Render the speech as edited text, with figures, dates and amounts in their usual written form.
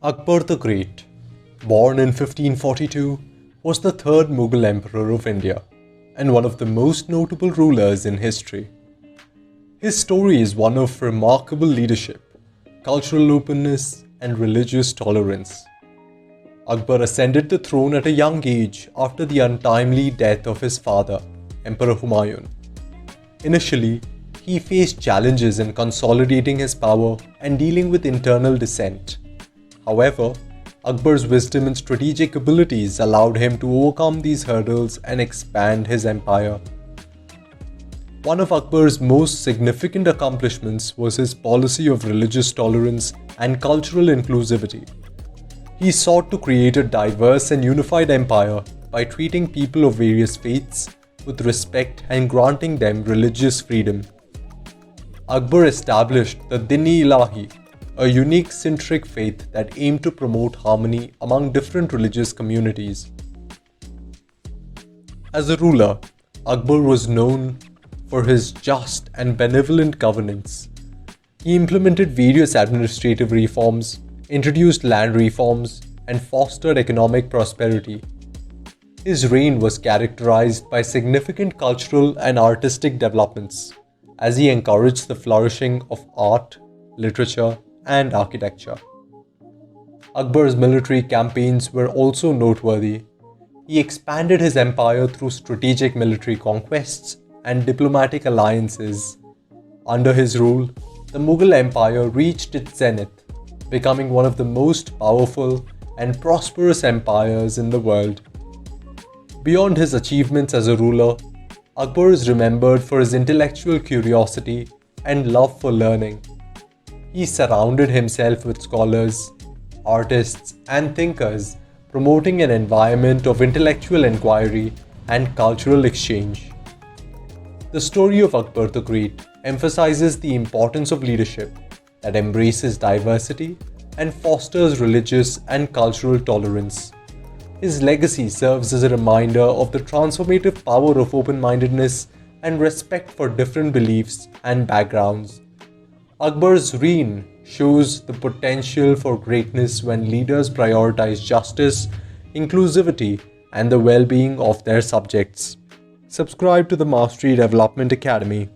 Akbar the Great, born in 1542, was the third Mughal Emperor of India and one of the most notable rulers in history. His story is one of remarkable leadership, cultural openness, and religious tolerance. Akbar ascended the throne at a young age after the untimely death of his father, Emperor Humayun. Initially, he faced challenges in consolidating his power and dealing with internal dissent. However, Akbar's wisdom and strategic abilities allowed him to overcome these hurdles and expand his empire. One of Akbar's most significant accomplishments was his policy of religious tolerance and cultural inclusivity. He sought to create a diverse and unified empire by treating people of various faiths with respect and granting them religious freedom. Akbar established the Din-e-Ilahi, a unique centric faith that aimed to promote harmony among different religious communities. As a ruler, Akbar was known for his just and benevolent governance. He implemented various administrative reforms, introduced land reforms, and fostered economic prosperity. His reign was characterized by significant cultural and artistic developments, as he encouraged the flourishing of art, literature, and architecture. Akbar's military campaigns were also noteworthy. He expanded his empire through strategic military conquests and diplomatic alliances. Under his rule, the Mughal Empire reached its zenith, becoming one of the most powerful and prosperous empires in the world. Beyond his achievements as a ruler, Akbar is remembered for his intellectual curiosity and love for learning. He surrounded himself with scholars, artists, and thinkers, promoting an environment of intellectual inquiry and cultural exchange. The story of Akbar the Great emphasizes the importance of leadership that embraces diversity and fosters religious and cultural tolerance. His legacy serves as a reminder of the transformative power of open-mindedness and respect for different beliefs and backgrounds. Akbar's reign shows the potential for greatness when leaders prioritize justice, inclusivity, and the well-being of their subjects. Subscribe to the Mastery Development Academy